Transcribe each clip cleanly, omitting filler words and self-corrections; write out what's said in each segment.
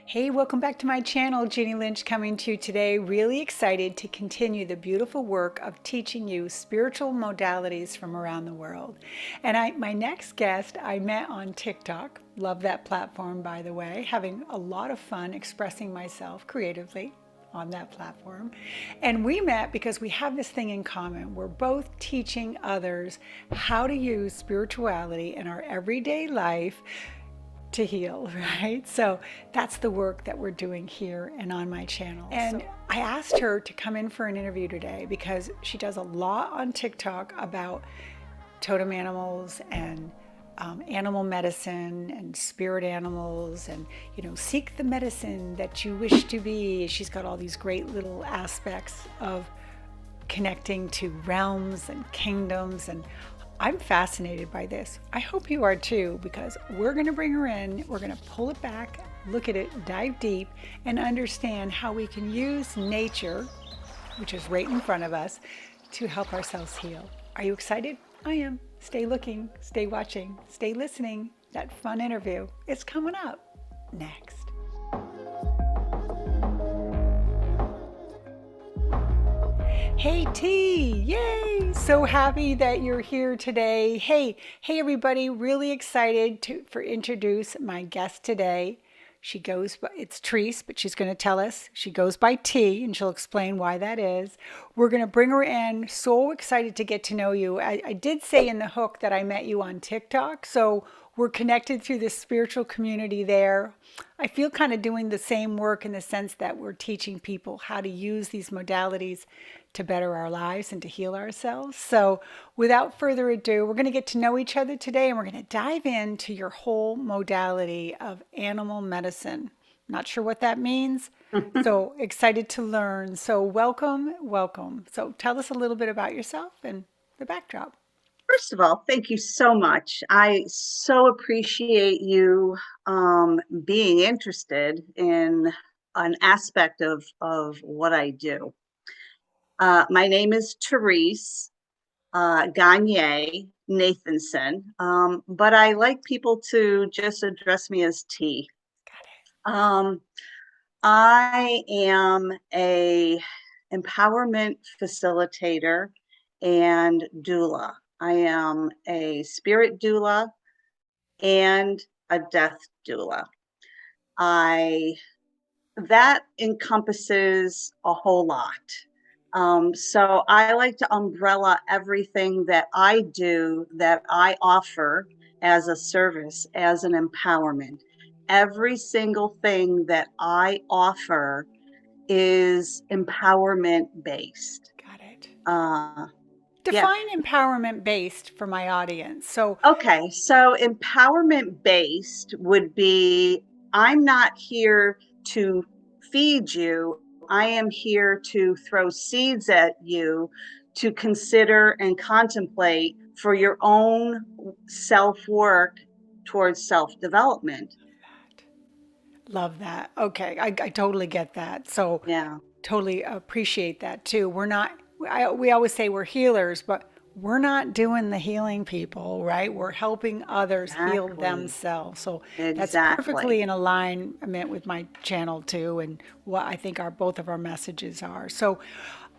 Hey, welcome back to my channel. Jeannie Lynch coming to you today. Really excited to continue the beautiful work of teaching you spiritual modalities from around the world. And my next guest I met on TikTok. Love that platform, by the way. Having a lot of fun expressing myself creatively on that platform. And we met because we have this thing in common. We're both teaching others how to use spirituality in our everyday life to heal, right? So that's the work that we're doing here and on my channel. And I asked her to come in for an interview today because she does a lot on TikTok about totem animals and animal medicine and spirit animals and, seek the medicine that you wish to be. She's got all these great little aspects of connecting to realms and kingdoms, and I'm fascinated by this. I hope you are too, because we're going to bring her in, we're going to pull it back, look at it, dive deep, and understand how we can use nature, which is right in front of us, to help ourselves heal. Are you excited? I am. Stay looking, stay watching, stay listening. That fun interview is coming up next. Hey T, yay! So happy that you're here today. Hey everybody, really excited to introduce my guest today. She goes by, it's Treese, but she's going to tell us. She goes by T, and she'll explain why that is. We're going to bring her in. So excited to get to know you. I did say in the hook that I met you on TikTok, so we're connected through the spiritual community there. I feel kind of doing the same work in the sense that we're teaching people how to use these modalities to better our lives and to heal ourselves. So without further ado, we're going to get to know each other today, and we're going to dive into your whole modality of animal medicine. Not sure what that means. So excited to learn. So welcome, welcome. So tell us a little bit about yourself and the backdrop. First of all, thank you so much. I so appreciate you being interested in an aspect of what I do. My name is Therese Gagne Nathanson, but I like people to just address me as T. Got it. Um, I am a empowerment facilitator and doula. I am a spirit doula and a death doula. I That encompasses a whole lot. So I like to umbrella everything that I do, that I offer as a service, as an empowerment. Every single thing that I offer is empowerment based. Got it. Uh, yeah. Define empowerment based for my audience. So, Okay. So empowerment based would be, I'm not here to feed you. I am here to throw seeds at you to consider and contemplate for your own self work towards self development. love that. Okay, I totally get that. So, Yeah, totally appreciate that too. We're not, we always say we're healers, but we're not doing the healing people, right? We're helping others heal exactly. themselves. So that's Exactly. perfectly in alignment with my channel too, and what I think our both of our messages are. So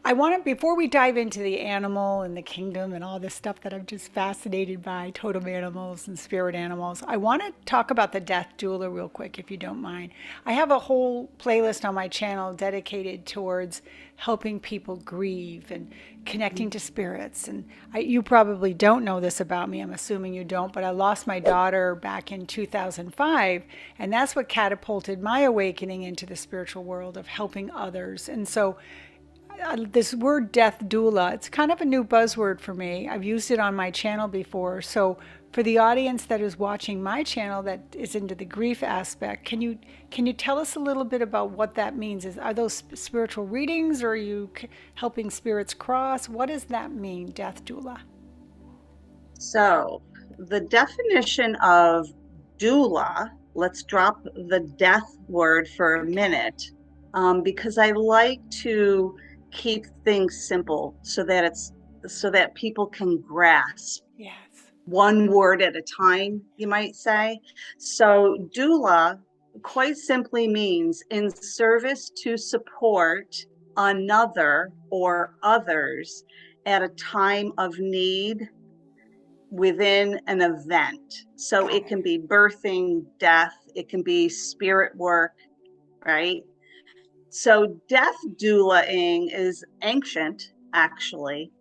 I want to, before we dive into the animal and the kingdom and all this stuff that I'm just fascinated by, totem animals and spirit animals, I want to talk about the death doula real quick, if you don't mind. I have a whole playlist on my channel dedicated towards helping people grieve and connecting to spirits. And you probably don't know this about me. I'm assuming you don't, but I lost my daughter back in 2005, and that's what catapulted my awakening into the spiritual world of helping others. And so this word death doula, it's kind of a new buzzword for me. I've used it on my channel before. So for the audience that is watching my channel that is into the grief aspect, can you tell us a little bit about what that means? Are those spiritual readings, or are you helping spirits cross? What does that mean, death doula? So, the definition of doula, let's drop the death word for a Okay. minute, because I like to keep things simple so that people can grasp Yes. one word at a time, you might say. So, doula, quite simply means in service to support another or others at a time of need within an event. So Got it it. can be birthing, death, it can be spirit work, right? So death doulaing is ancient, actually,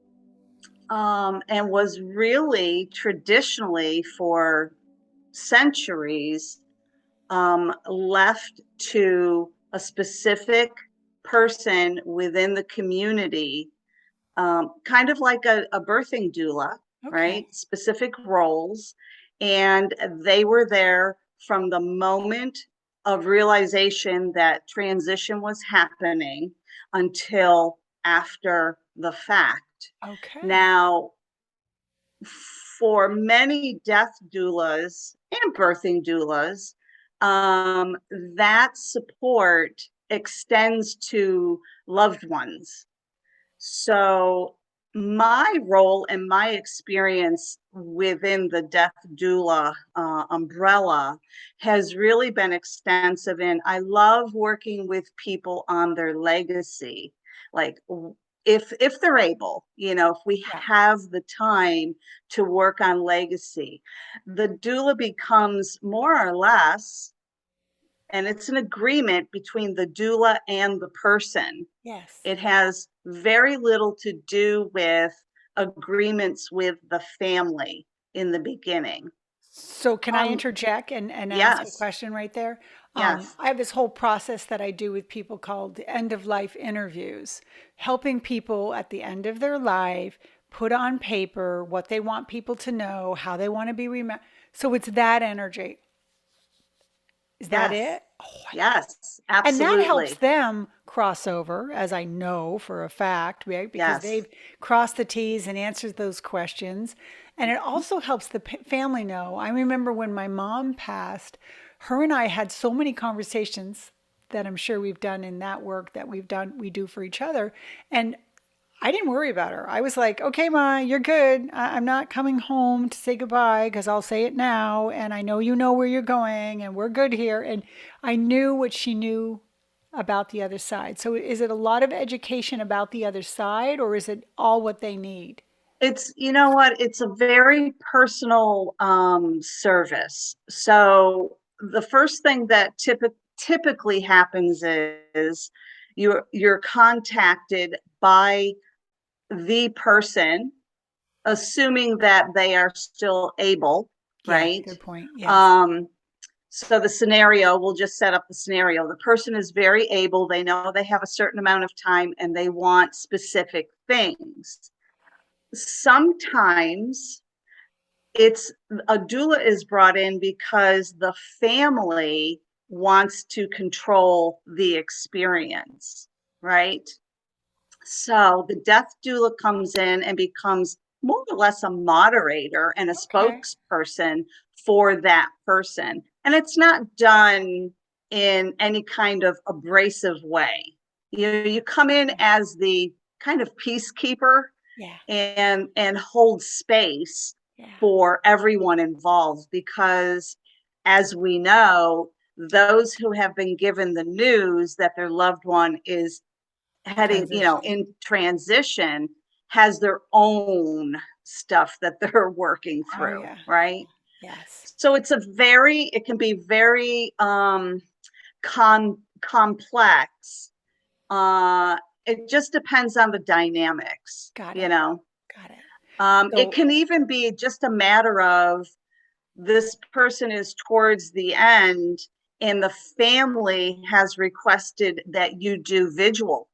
and was really traditionally for centuries left to a specific person within the community, kind of like a birthing doula, Okay. right? Specific roles. And they were there from the moment of realization that transition was happening until after the fact. Okay. Now, for many death doulas and birthing doulas, that support extends to loved ones. So, my role and my experience within the death doula umbrella has really been extensive. And I love working with people on their legacy. Like, if they're able, if we Yeah. have the time to work on legacy, the doula becomes more or less, and it's an agreement between the doula and the person. Yes. It has very little to do with agreements with the family in the beginning. So can I Um, interject and ask a yes, question right there? yes. I have this whole process that I do with people called the end of life interviews, helping people at the end of their life put on paper what they want people to know, how they want to be remembered. So it's that energy. Is that Yes, it? Oh, I love. yes, And that helps absolutely. them cross over, as I know for a fact, right? Because Yes. they've crossed the T's and answered those questions. And it also helps the family know. I remember when my mom passed, her and I had so many conversations that I'm sure we've done in that work that we do for each other. And I didn't worry about her. I was like, okay, Ma, you're good. I'm not coming home to say goodbye because I'll say it now. And I know you know where you're going and we're good here. And I knew what she knew about the other side. So is it a lot of education about the other side or is it all what they need? It's, you know what, it's a very personal service. So the first thing that typically happens is you're contacted by the person, assuming that they are still able, Yeah, right? good point. Yes. Um, so the scenario, we'll just set up the scenario. The person is very able, they know they have a certain amount of time and they want specific things. Sometimes it's a doula is brought in because the family wants to control the experience, right? So the death doula comes in and becomes more or less a moderator and a Okay. spokesperson for that person. And it's not done in any kind of abrasive way. You come in Yeah. as the kind of peacekeeper Yeah. and hold space Yeah. for everyone involved, because as we know, those who have been given the news that their loved one is heading, Transitioning. in transition, has their own stuff that they're working Oh, through, yeah. right? Yes. So it can be very complex. uh it just depends on the dynamics, Got you it. know. Got it. It So, can even be just a matter of this person is towards the end and the family has requested that you do visual,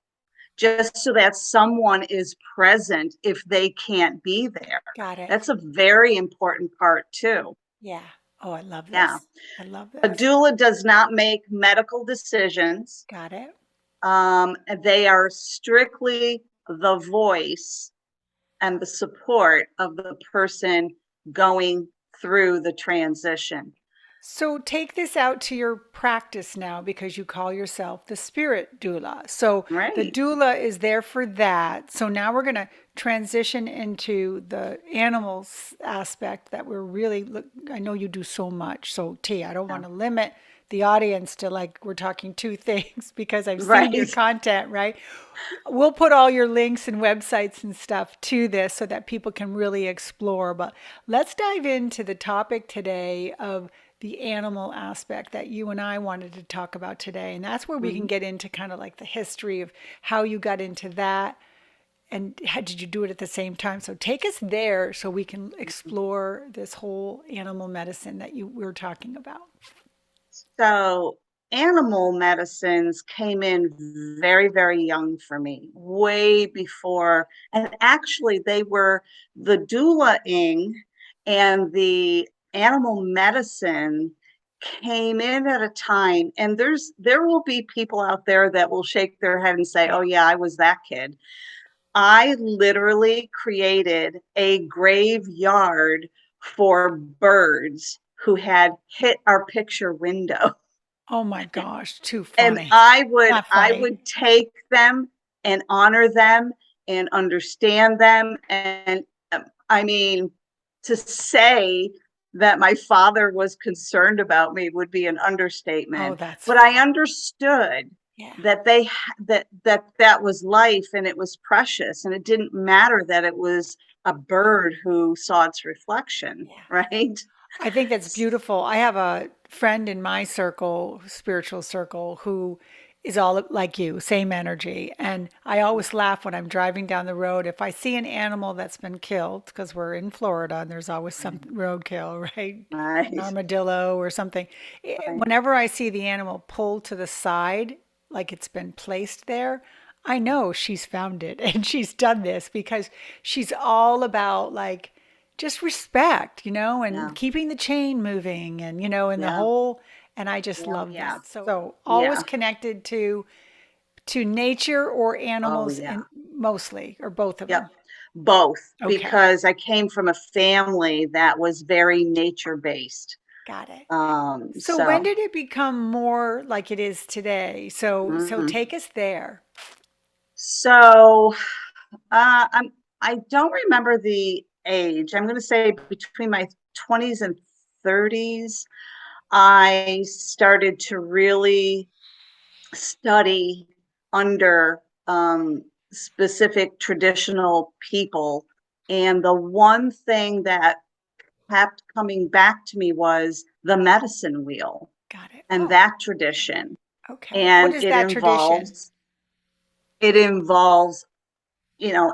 just so that someone is present if they can't be there. got it. That's a very important part too. Yeah. Oh, I love Yeah. this. I love A this. doula does not make medical decisions. Got it. They are strictly the voice and the support of the person going through the transition. So take this out to your practice now because you call yourself the spirit doula. So the Right. doula is there for that. So now we're going to transition into the animals aspect that we're really, I know you do so much. So, T, I don't Yeah. want to limit the audience to like we're talking two things because I've seen your Right. content, right? We'll put all your links and websites and stuff to this so that people can really explore. But let's dive into the topic today of the animal aspect that you and I wanted to talk about today. And that's where we can Mhm. get into kind of like the history of how you got into that and how did you do it at the same time. So take us there so we can explore this whole animal medicine that you were talking about. So animal medicines came in very, very young for me, way before, and actually they were the doula-ing and the animal medicine came in at a time, and there will be people out there that will shake their head and say, Yeah. "Oh yeah, I was that kid." I literally created a graveyard for birds who had hit our picture window. Oh my gosh, too And funny. Not I funny. would take them and honor them and understand them. And I mean, to say that my father was concerned about me would be an Oh, understatement. that's But I funny. understood Yeah. that that was life and it was precious, and it didn't matter that it was a bird who saw its reflection, Yeah. right? I think that's beautiful. I have a friend in my circle, spiritual circle, who is all like you, same energy. And I always laugh when I'm driving down the road. If I see an animal that's been killed, because we're in Florida and there's always some roadkill, right? An Right, armadillo or something. right. Whenever I see the animal pulled to the side, like it's been placed there, I know she's found it and she's done this because she's all about like, just respect, and Yeah, keeping the chain moving and the yeah, whole, and I just yeah, love yeah, that. So always yeah. connected to nature or Oh, animals yeah. and mostly or both of Yep. them. Both, Okay, because I came from a family that was very nature based. got it. Um, So when so, did it become more like it is today? So mhm. take us there. So I don't remember the age. I'm going to say between my 20s and 30s, I started to really study under specific traditional people. And the one thing that kept coming back to me was the medicine wheel Got it. and Oh, that okay. tradition. Okay. What And is that tradition? it involves,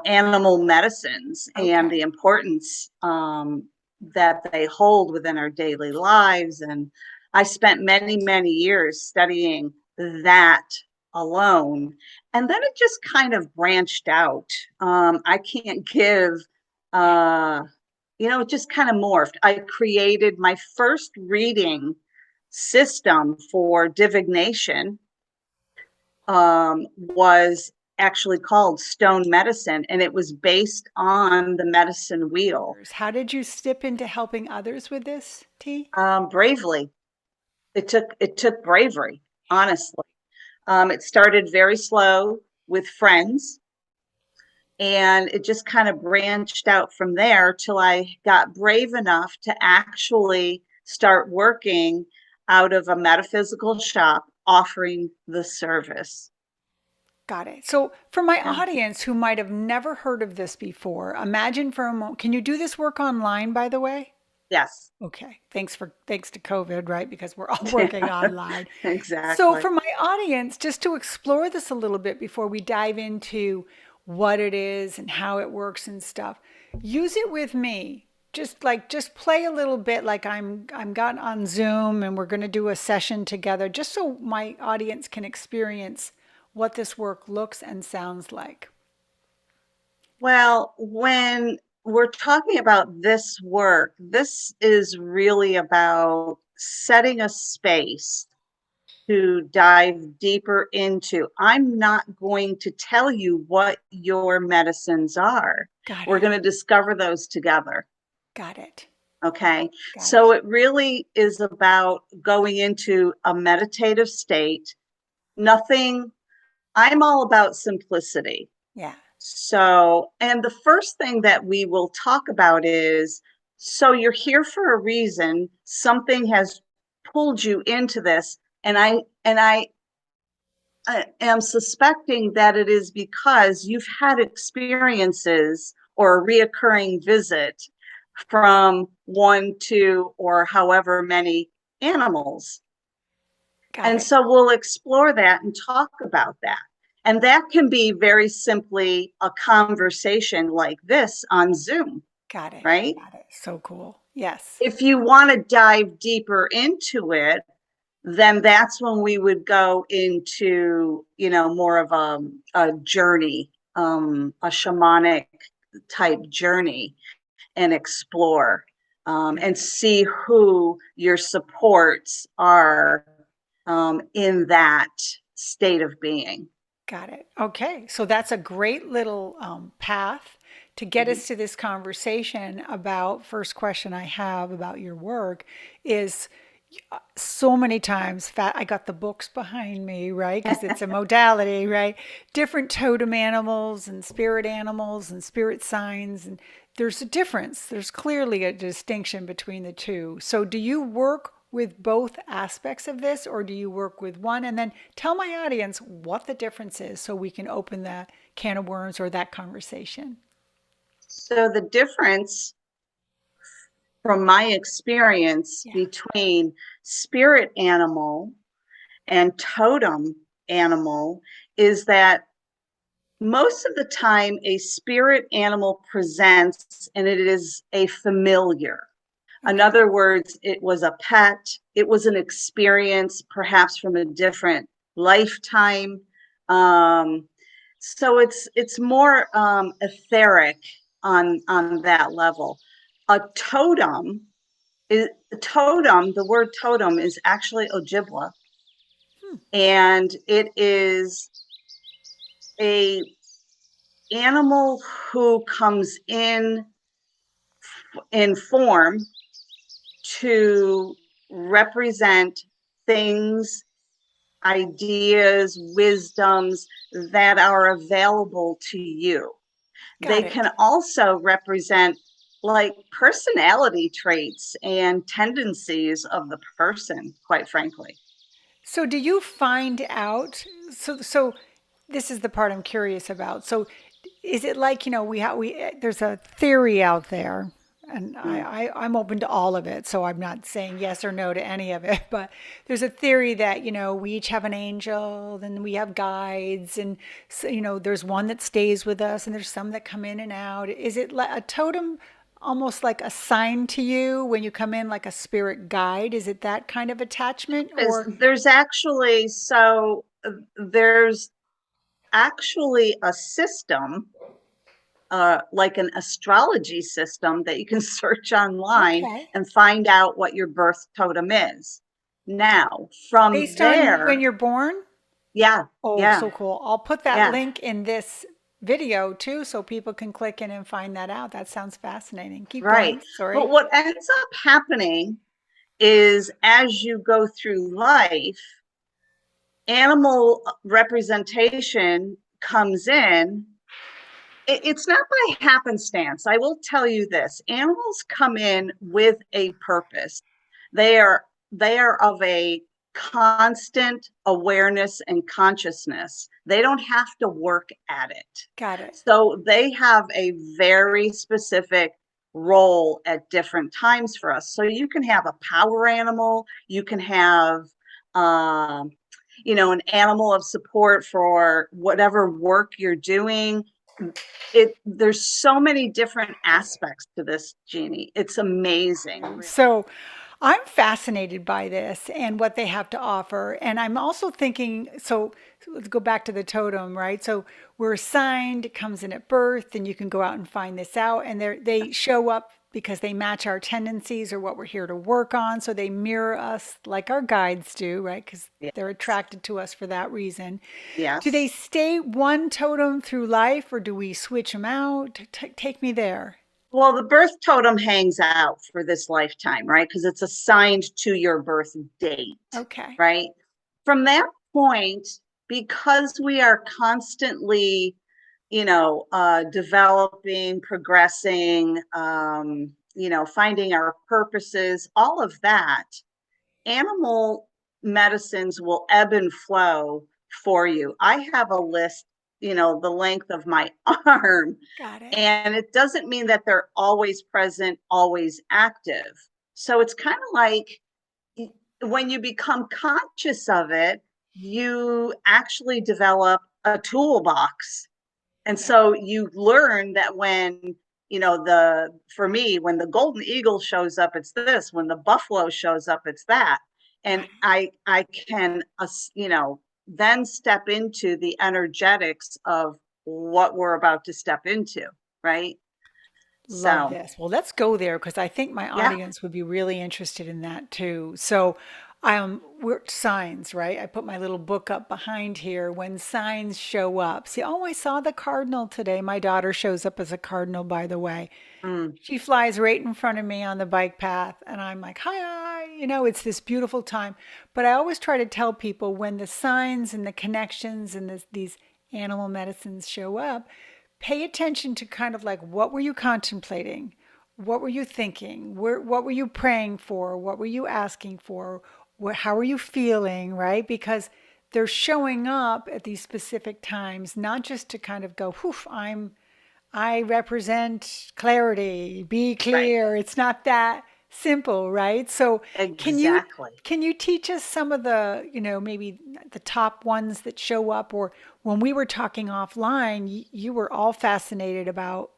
animal medicines and Okay. the importance that they hold within our daily lives. And I spent many, many years studying that alone. And then it just kind of branched out. I can't give, Yeah. uh, it just kind of morphed. I created my first reading system for divination, was actually called Stone Medicine, and it was based on the medicine wheel. How did you step into helping others with this, T? Bravely, it took bravery, honestly. It started very slow with friends, and it just kind of branched out from there till I got brave enough to actually start working out of a metaphysical shop offering the service. Got it. So, for my Yeah. audience who might have never heard of this before, imagine for a moment. Can you do this work online, by the way? Yes. Okay. Thanks to COVID, right? Because we're all working online. So, Exactly. for my audience, just to explore this a little bit before we dive into what it is and how it works and stuff, use it with me. Just play a little bit like I'm got on Zoom and we're going to do a session together just so my audience can experience what this work looks and sounds like. Well, when we're talking about this work, this is really about setting a space to dive deeper into. I'm not going to tell you what your medicines are. Got We're it. going to discover those together. Got it. Okay. Got So it. it really is about going into a meditative state. Nothing, I'm all about simplicity. Yeah. So, and the first thing that we will talk about is, so you're here for a reason. Something has pulled you into this, and I am suspecting that it is because you've had experiences or a reoccurring visit from one, two, or however many animals. Got And it. so we'll explore that and talk about that. And that can be very simply a conversation like this on Zoom, Got it. right? Got it. So cool. Yes. If you want to dive deeper into it, then that's when we would go into, more of a journey, a shamanic type journey, and explore, and see who your supports are, in that state of being. Got it. Okay. So that's a great little path to get Mhm. us to this conversation about first question I have about your work is so many times I got the books behind me, right? Because it's a modality, right? Different totem animals and spirit signs. And there's a difference. There's clearly a distinction between the two. So do you work with both aspects of this or do you work with one? And then tell my audience what the difference is so we can open that can of worms or that conversation. So the difference from my experience Yeah. between spirit animal and totem animal is that most of the time a spirit animal presents and it is a familiar. In Okay. other words, it was a pet, it was an experience, perhaps from a different lifetime. Um, so it's more etheric on that level. A totem is totem. The word totem is actually Ojibwa, Hmm. and it is a animal who comes in form to represent things, ideas, wisdoms that are available to you. Got They it. can also represent like personality traits and tendencies of the person, quite frankly. So do you find out so this is the part I'm curious about. So is it like, there's a theory out there and Mm. I'm open to all of it, so I'm not saying yes or no to any of it, but there's a theory that, we each have an angel, then we have guides, and so, there's one that stays with us and there's some that come in and out. Is it like a totem almost like a sign to you when you come in like a spirit guide? Is it that kind of attachment or There's actually there's actually a system, like an astrology system that you can search online okay. and find out what your birth totem is. Now, from Based on when there, you're born? yeah, Oh, yeah, so cool. I'll put that yeah, link in this video too so people can click in and find that out. That sounds fascinating. Keep right. going. But Sorry. what ends up happening is as you go through life, animal representation comes in. It's not by happenstance. I will tell you this: animals come in with a purpose. They are they are of a constant awareness and consciousness. They don't have to work at it. Got it. So they have a very specific role at different times for us. So you can have a power animal, you can have um, an animal of support for whatever work you're doing. There's so many different aspects to this, Jeannie. It's amazing. So I'm fascinated by this and what they have to offer. And I'm also thinking, so let's go back to the totem, right? So we're assigned, it comes in at birth, and you can go out and find this out. And they show up because they match our tendencies or what we're here to work on. So they mirror us like our guides do, right? Because they're Yes. attracted to us for that reason. Do they Yes. stay one totem through life or do we switch them out? Take me there. Well, the birth totem hangs out for this lifetime, right? Because it's assigned to your birth date, Okay. right? From that point, because we are constantly developing, progressing, finding our purposes, all of that, animal medicines will ebb and flow for you. I have a list, the length of my arm, Got it. and it doesn't mean that they're always present, always active. So it's kind of like when you become conscious of it, you actually develop a toolbox. And Yeah. so you learn that when, for me, when the golden eagle shows up, it's this, when the buffalo shows up, it's that. Got And it. I can, then step into the energetics of what we're about to step into, right? Love So, this. Well, let's go there because I think my yeah. audience would be really interested in that too. So, we're signs, right? I put my little book up behind here when signs show up. See, oh, I saw the cardinal today. My daughter shows up as a cardinal, by the way. Mm, She flies right in front of me on the bike path, and I'm like, hi, hi. It's this beautiful time. But I always try to tell people when the signs and the connections and these animal medicines show up, pay attention to kind of like what were you contemplating? What were you thinking? What were you praying for? What were you asking for? How are you feeling, right? Because they're showing up at these specific times, not just to kind of go, whoof, I represent clarity, be right. clear. It's not that simple, right? So can you Exactly. can you teach us some of the, maybe the top ones that show up? Or when we were talking offline, you were all fascinated about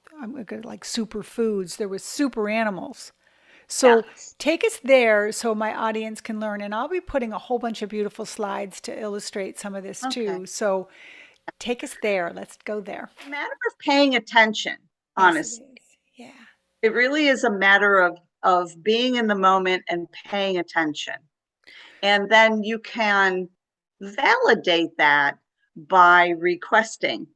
like superfoods. There was super animals. So Yes. take us there so my audience can learn. And I'll be putting a whole bunch of beautiful slides to illustrate some of this Okay. too. So take us there. Let's go there. A matter of paying attention, Yes, it honestly. is. Yeah. It really is a matter of being in the moment and paying attention. And then you can validate that by requesting,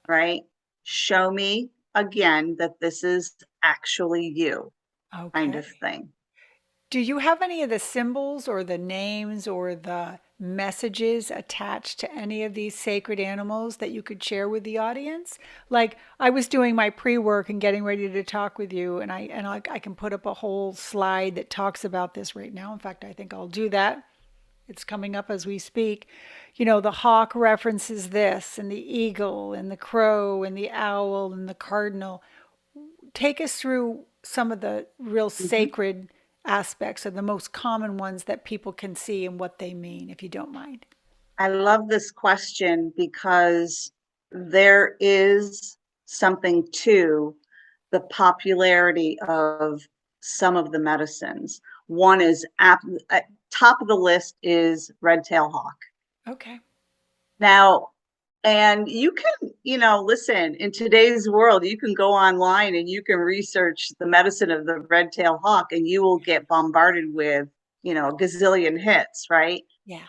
right? Show me again that this is actually you, kind of Okay. thing. Do you have any of the symbols or the names or the messages attached to any of these sacred animals that you could share with the audience? Like I was doing my pre-work and getting ready to talk with you, and I can put up a whole slide that talks about this right now. In fact, I think I'll do that. It's coming up as we speak. The hawk references this, and the eagle, and the crow, and the owl, and the cardinal. Take us through some of the real Mhm. sacred aspects or the most common ones that people can see and what they mean, if you don't mind. I love this question because there is something to the popularity of some of the medicines. One is at top of the list is red tail hawk. Okay. Now, and you can, listen, in today's world, you can go online and you can research the medicine of the red tail hawk and you will get bombarded with, a gazillion hits, right? Yeah.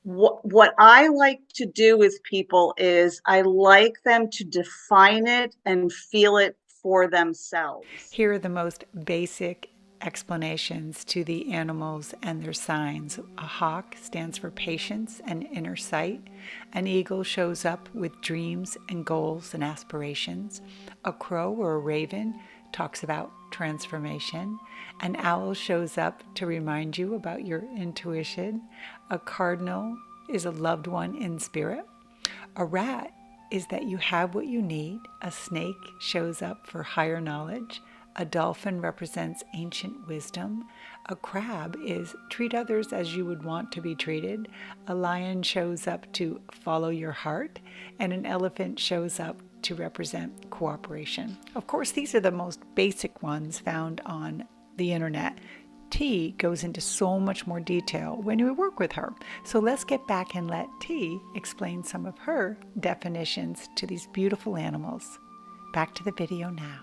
What I like to do with people is I like them to define it and feel it for themselves. Here are the most basic explanations to the animals and their signs. A hawk stands for patience and inner sight. An eagle shows up with dreams and goals and aspirations. A crow or a raven talks about transformation. An owl shows up to remind you about your intuition. A cardinal is a loved one in spirit. A rat is that you have what you need. A snake shows up for higher knowledge. A dolphin represents ancient wisdom. A crab is treat others as you would want to be treated. A lion shows up to follow your heart. And an elephant shows up to represent cooperation. Of course, these are the most basic ones found on the internet. T goes into so much more detail when we work with her. So let's get back and let T explain some of her definitions to these beautiful animals. Back to the video now.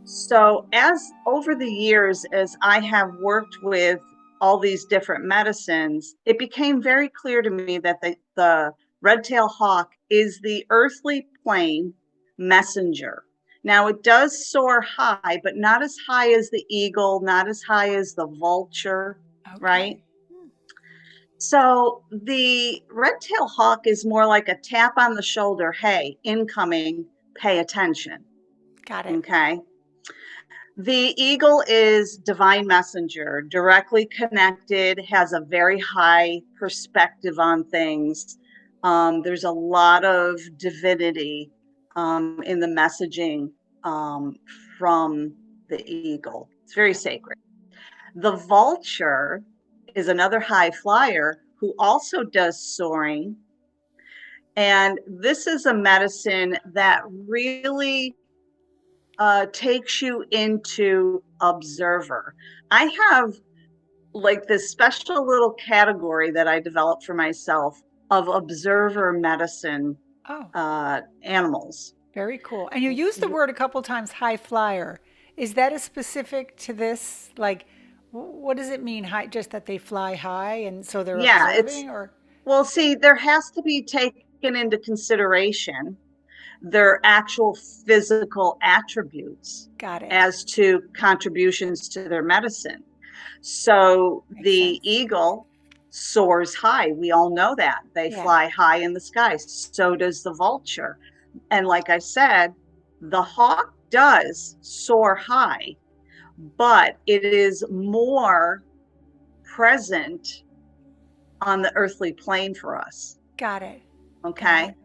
So, as over the years, as I have worked with all these different medicines, it became very clear to me that the red tail hawk is the earthly plane messenger. Now, it does soar high, but not as high as the eagle, not as high as the vulture, right? Okay. So the red-tailed hawk is more like a tap on the shoulder. Hey, incoming, pay attention. Got it. Okay. The eagle is divine messenger, directly connected, has a very high perspective on things. There's a lot of divinity in the messaging um, from the eagle. It's very Okay. sacred. The vulture is another high flyer who also does soaring. And this is a medicine that really takes you into observer. I have like this special little category that I developed for myself of observer medicine Oh, animals. very cool. And you used the word a couple times, high flyer. Is that a specific to this? Like, what does it mean? High, just that they fly high and so they're Yeah, it's observing, or well, see, there has to be taken into consideration their actual physical attributes got it? as to contributions to their medicine. So Makes the sense. eagle soars high. We all know that. They Yeah, fly high in the sky. So does the vulture. And like I said, the hawk does soar high, but it is more present on the earthly plane for us. got it. Got Okay. it.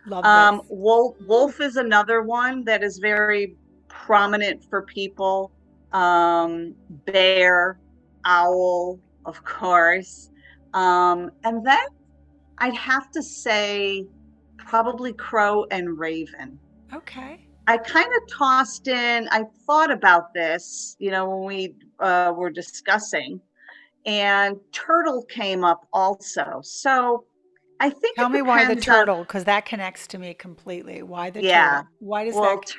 Love this. Ooh, Wolf is another one that is very prominent for people. Bear, owl, of course. And then I'd have to say probably crow and raven. okay. I kind of tossed in, I thought about this, when we were discussing, and turtle came up also. So I think Tell it me why the depends on, turtle, because that connects to me completely. Why the yeah. turtle? Why does Well, that?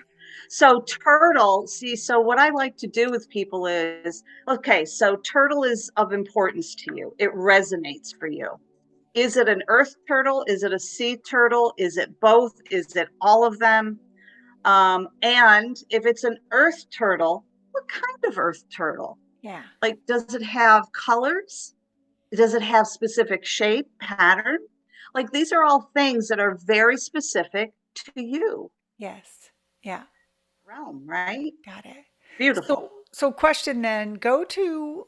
so turtle, see, so what I like to do with people is, okay, so turtle is of importance to you. It resonates for you. Is it an earth turtle? Is it a sea turtle? Is it both? Is it all of them? And if it's an earth turtle, what kind of earth turtle? Yeah, Like, does it have colors? Does it have specific shape, pattern? Like, these are all things that are very specific to you. yes, yeah, Realm, right? got it. Beautiful. So question then, go to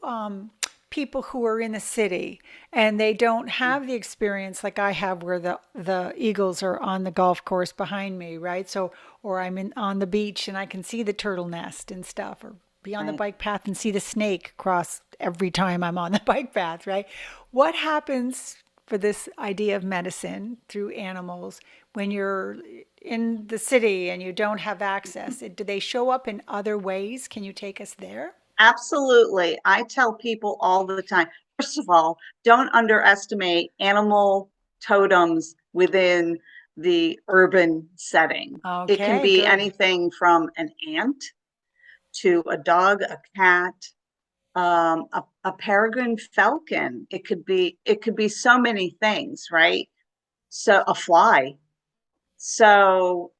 people who are in the city and they don't have the experience like I have where the eagles are on the golf course behind me, right? So, or I'm on the beach and I can see the turtle nest and stuff, or be on the Right. bike path and see the snake cross every time I'm on the bike path, right? What happens for this idea of medicine through animals when you're in the city and you don't have access? Do they show up in other ways? Can you take us there? Absolutely. I tell people all the time, first of all, don't underestimate animal totems within the urban setting. It can Okay, be good. anything from an ant to a dog, a cat, a peregrine falcon. It could be so many things, right? So a fly. So,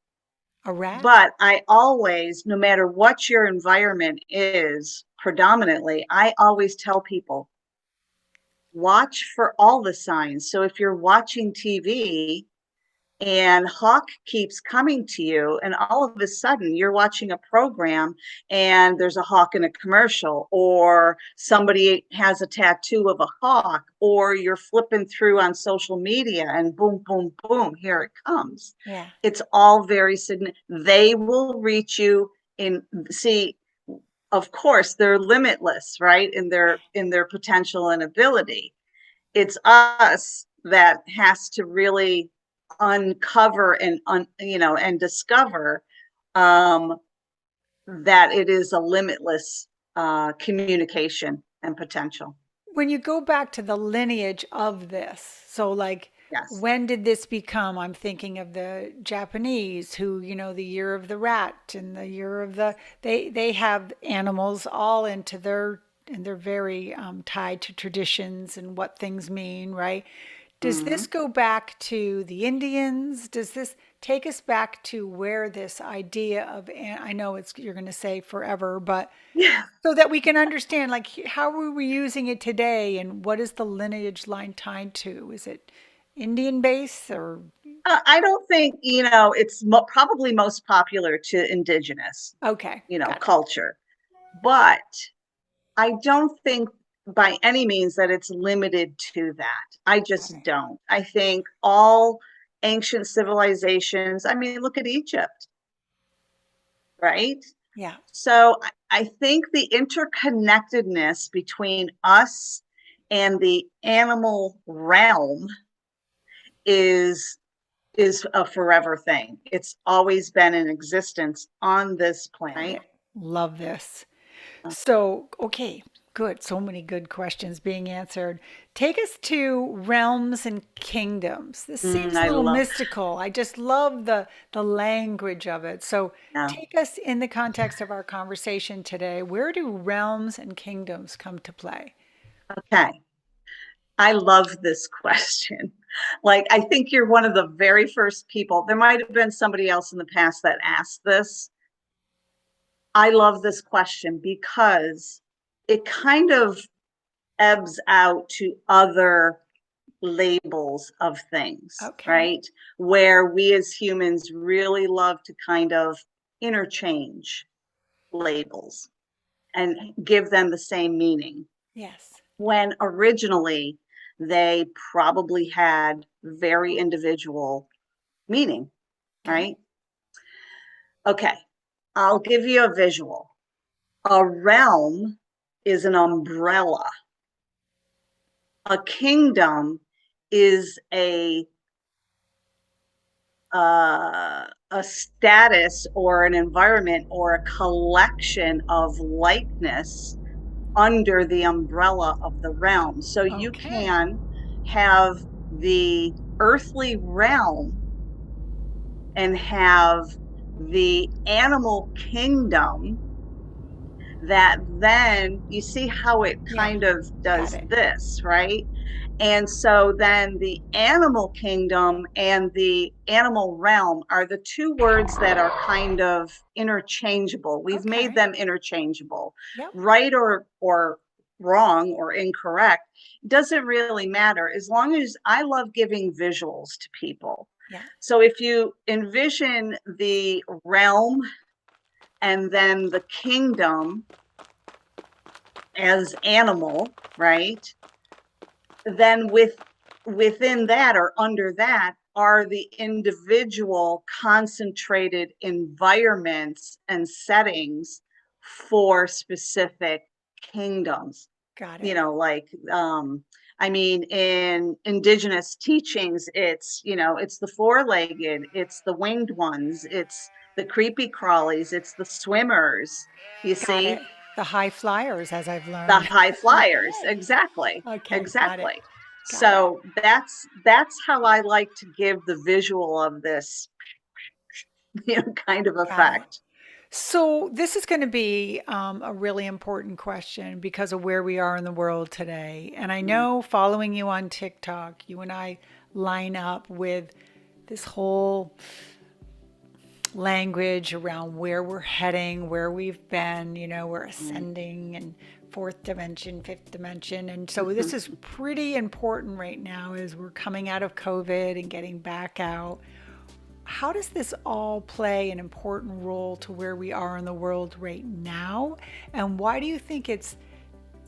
A rat? but I always, no matter what your environment is, predominantly, I always tell people watch for all the signs. So if you're watching TV and hawk keeps coming to you, and all of a sudden you're watching a program and there's a hawk in a commercial, or somebody has a tattoo of a hawk, or you're flipping through on social media and boom, boom, boom, here it comes. Yeah. It's all very significant. They will reach you in, see, of course they're limitless, right, in their potential and ability. It's us that has to really uncover and discover um, that it is a limitless communication and potential. When you go back to the lineage of this, so like, Yes. when did this become? I'm thinking of the Japanese who, the year of the rat and the year of they have animals all into their, and they're very tied to traditions and what things mean, right? Does this go back to the Indians? Does this take us back to where this idea of, I know it's, you're going to say forever, but Yeah. so that we can understand, like, how are we using it today and what is the lineage line tied to? Is it Indian base or? I don't think, it's probably most popular to indigenous, Okay, got it. culture. But I don't think by any means that it's limited to that. I Got just it. don't. I think all ancient civilizations, I mean, look at Egypt, right? Yeah. So I think the interconnectedness between us and the animal realm is is a forever thing. It's always been in existence on this Got planet. it. Love this. So, okay, good. So many good questions being answered. Take us to realms and kingdoms. This seems a I little love mystical. I just love the language of it. So, that. take us in the context of our conversation today. Where do realms and kingdoms come to play? Okay. I love this question. Like, I think you're one of the very first people. There might have been somebody else in the past that asked this. I love this question because it kind of ebbs out to other labels of things, Okay. right? Where we as humans really love to kind of interchange labels and give them the same meaning. Yes. When originally they probably had very individual meaning, Okay. right? Okay, I'll give you a visual. A realm is an umbrella. A kingdom is a status or an environment or a collection of likeness under the umbrella of the realm. So you Okay. can have the earthly realm and have the animal kingdom that then you see how it Yeah. kind of Got does it. this, right? And so then the animal kingdom and the animal realm are the two words that are kind of interchangeable. We've made Okay. them interchangeable. Yep. Right or wrong or incorrect doesn't really matter as long as I love giving visuals to people. Yeah. So if you envision the realm and then the kingdom as animal, right? Then within that or under that are the individual concentrated environments and settings for specific kingdoms. Got You it. know, like I mean, in indigenous teachings, it's the four-legged, it's the winged ones, it's the creepy crawlies, it's the swimmers, you Got see, it. The high flyers, as I've the learned. high flyers. Exactly. Okay, got it. Exactly. Got it. So that's how I like to give the visual of this, kind of Got it. effect. So this is going to be a really important question because of where we are in the world today. And I Mm, know following you on TikTok, you and I line up with this whole language around where we're heading, where we've been, we're mm, ascending and fourth dimension, fifth dimension. And so this mhm. is pretty important right now as we're coming out of COVID and getting back out. How does this all play an important role to where we are in the world right now? And why do you think it's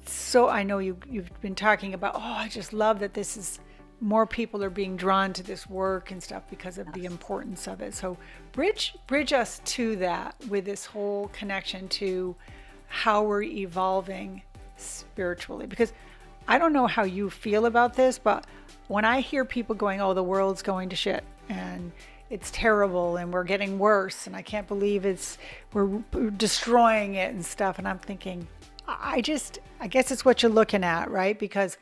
so? I know you've been talking about, oh, I just love that this is more people are being drawn to this work and stuff because of the Yes. importance of it. So bridge us to that with this whole connection to how we're evolving spiritually. Because I don't know how you feel about this, but when I hear people going, oh, the world's going to shit and it's terrible and we're getting worse and I can't believe we're destroying it and stuff, and I'm thinking, I guess it's what you're looking at, right? Because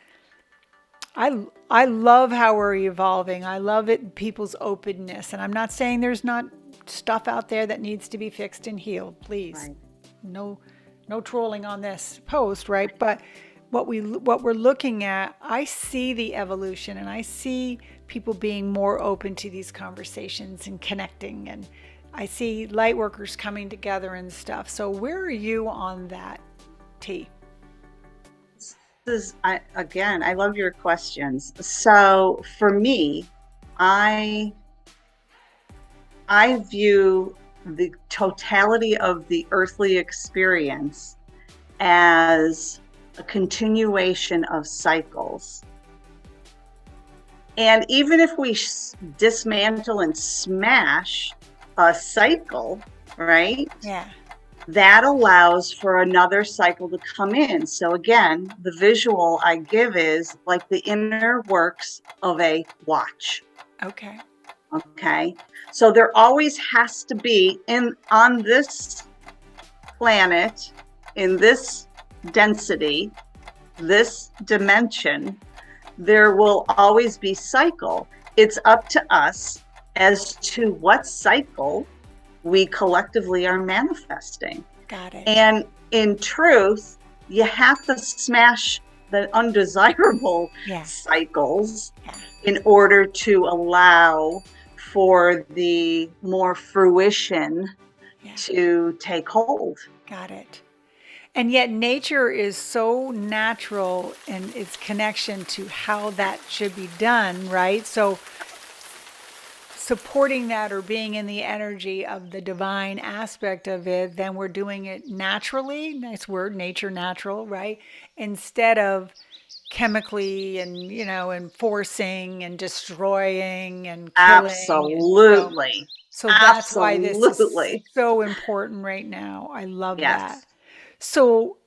I love how we're evolving. I love it, people's openness. And I'm not saying there's not stuff out there that needs to be fixed and healed. Please. Right. No trolling on this post, right? But what we're looking at, I see the evolution, and I see people being more open to these conversations and connecting, and I see light workers coming together and stuff. So where are you on that, T? Again, I love your questions. So for me, I I view the totality of the earthly experience as a continuation of cycles. And even if we dismantle and smash a cycle, right? Yeah. That allows for another cycle to come in. So again, the visual I give is like the inner works of a watch. Okay. Okay. So there always has to be on this planet, in this density, this dimension, there will always be cycle. It's up to us as to what cycle we collectively are manifesting. Got it. And in truth, you have to smash the undesirable cycles in order to allow for the more fruition to take hold. Got it. And yet nature is so natural in its connection to how that should be done, right? So supporting that or being in the energy of the divine aspect of it, then we're doing it naturally. Nice word, nature natural, right? Instead of chemically and, you know, and forcing and destroying and killing. Absolutely. So that's why this is so important right now. I love that. So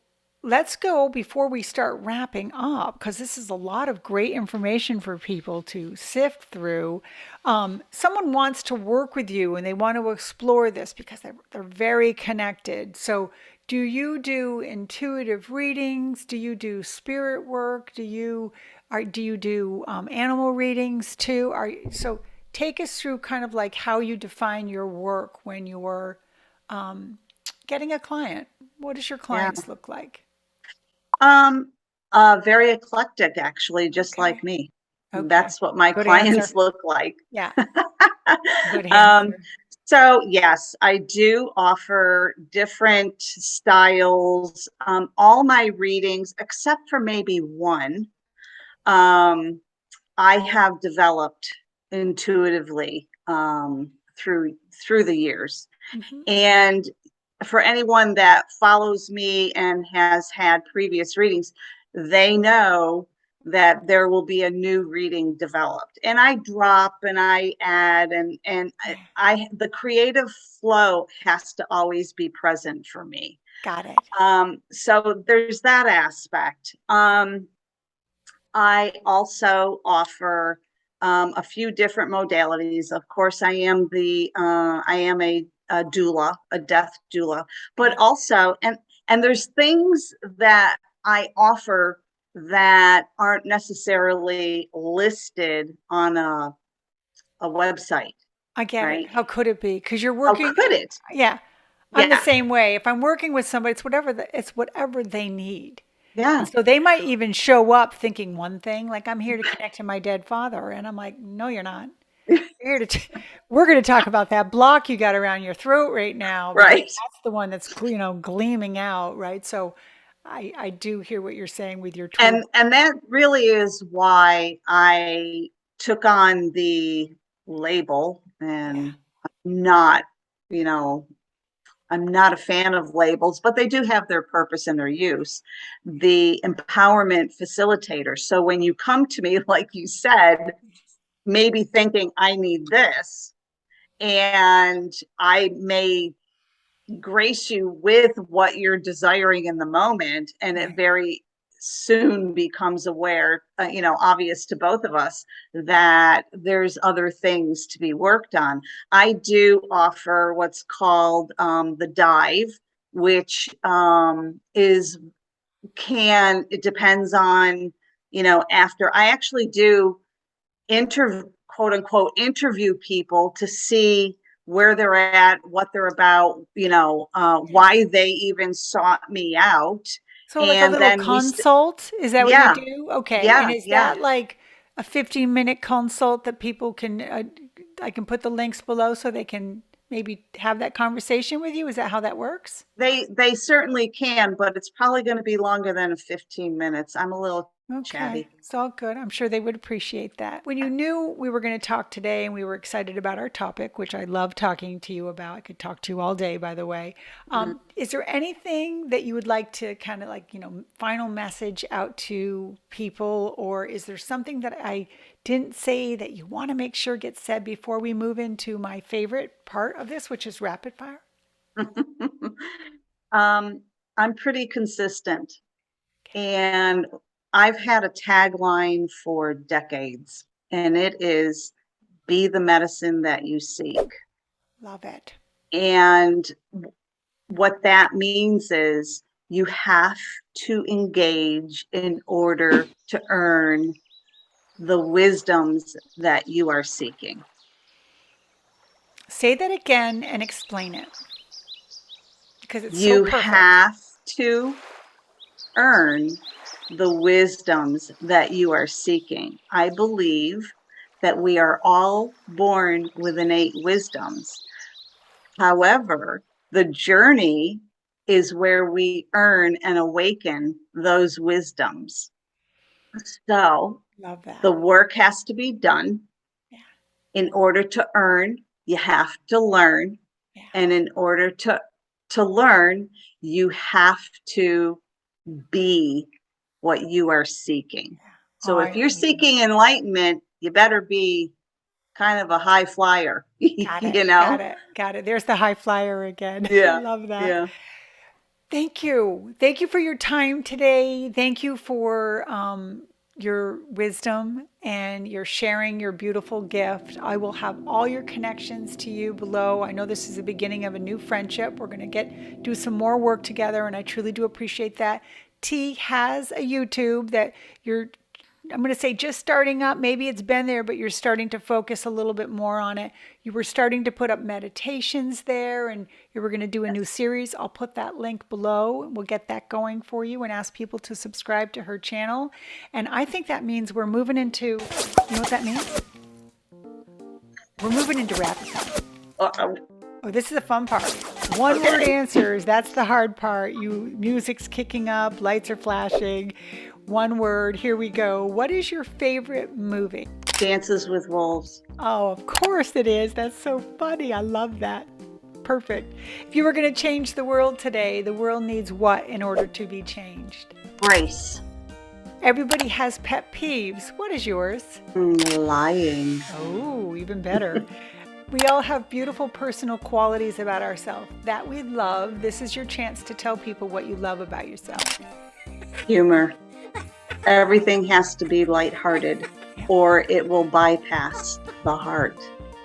let's go before we start wrapping up, because this is a lot of great information for people to sift through. Someone wants to work with you and they want to explore this because they're very connected. So do you do intuitive readings? Do you do spirit work? Do you do animal readings too? So take us through kind of like how you define your work when you're getting a client. What does your clients look like? Very eclectic, actually, just like me. Okay. That's what my clients look like. Yeah. Good answer. So yes, I do offer different styles. All my readings, except for maybe one, I have developed intuitively through the years. Mm-hmm. And for anyone that follows me and has had previous readings, they know that there will be a new reading developed, and I drop and I add, and I the creative flow has to always be present for me. Got it. So there's that aspect. I also offer a few different modalities. Of course, I am a doula, a death doula, but also, and there's things that I offer that aren't necessarily listed on a website. I get right? it. How could it be? Because you're working. How could it? Yeah. I'm the same way. If I'm working with somebody, it's whatever they need. Yeah. And so they might even show up thinking one thing, like I'm here to connect to my dead father, and I'm like, no, you're not. You're here we're going to talk about that block you got around your throat right now. Right. That's the one that's gleaming out, right? So I do hear what you're saying with your tool. And that really is why I took on the label, and not, I'm not a fan of labels, but they do have their purpose and their use. The empowerment facilitator. So when you come to me, like you said, maybe thinking I need this, and I may grace you with what you're desiring in the moment, and it very soon becomes obvious to both of us that there's other things to be worked on. I do offer what's called the dive, which it depends on, after I actually do quote unquote interview people to see where they're at, what they're about, why they even sought me out. So like a And little then consult, is that what you yeah, do? Okay. And yeah, is yeah. that like a 15-minute consult that people can, I can put the links below so they can maybe have that conversation with you? Is that how that works? They certainly can, but it's probably going to be longer than 15 minutes. I'm a little Okay, chatty. it's all good. I'm sure they would appreciate that. When you knew we were going to talk today and we were excited about our topic, which I love talking to you about, I could talk to you all day, by the way. Mm. Is there anything that you would like to kind of like, final message out to people, or is there something that I didn't say that you want to make sure gets said before we move into my favorite part of this, which is rapid fire? Um, I'm pretty consistent, and I've had a tagline for decades, and it is be the medicine that you seek. Love it. And what that means is you have to engage in order to earn the wisdoms that you are seeking. Say that again and explain it because it's so You perfect. have to earn the wisdoms that you are seeking. I believe that we are all born with innate wisdoms. However, the journey is where we earn and awaken those wisdoms. So Love that. the work has to be done. Yeah. In order to earn, you have to learn. Yeah. And in order to learn, you have to be what you are seeking. Oh, So if you're I seeking enlightenment, you better be kind of a high flyer, got it. you Got know? it. Got it. There's the high flyer again. I Yeah, love that. yeah. Thank you. Thank you for your time today. Thank you for your wisdom and your sharing your beautiful gift. I will have all your connections to you below. I know this is the beginning of a new friendship. We're going to do some more work together, and I truly do appreciate that. T has a YouTube that you're, I'm going to say, just starting up. Maybe it's been there, but you're starting to focus a little bit more on it. You were starting to put up meditations there, and you were going to do a new series. I'll put that link below. We'll get that going for you and ask people to subscribe to her channel. And I think that means we're moving into, you know what that means? We're moving into rapid fire. Uh-oh. Oh, this is the fun part. One word Okay. answers, that's the hard part. Music's kicking up, lights are flashing. One word, here we go. What is your favorite movie? Dances with Wolves. Oh, of course it is. That's so funny. I love that. Perfect. If you were going to change the world today, the world needs what in order to be changed? Grace. Everybody has pet peeves. What is yours? Lying. Oh, even better. We all have beautiful personal qualities about ourselves that we love. This is your chance to tell people what you love about yourself. Humor. Everything has to be lighthearted, or it will bypass the heart.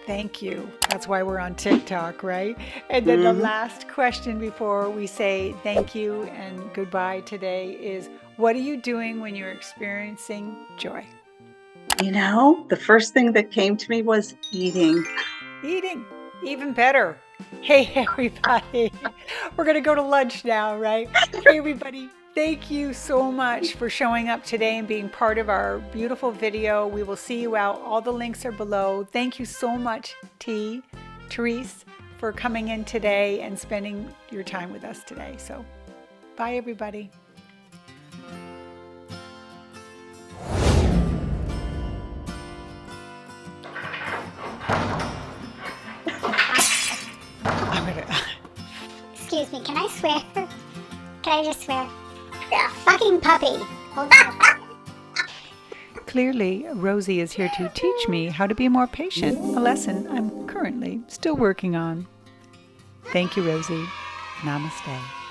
Thank you. That's why we're on TikTok, right? And then the last question before we say thank you and goodbye today is, what are you doing when you're experiencing joy? You know, the first thing that came to me was eating. Eating. Even better. Hey, everybody. We're going to go to lunch now, right? Hey, everybody. Thank you so much for showing up today and being part of our beautiful video. We will see you out. All the links are below. Thank you so much, Therese, for coming in today and spending your time with us today. So, bye, everybody. I'm gonna. Excuse me, can I swear? Can I just swear? Yeah. Fucking puppy. Hold on. Clearly, Rosie is here to teach me how to be more patient, a lesson I'm currently still working on. Thank you, Rosie. Namaste.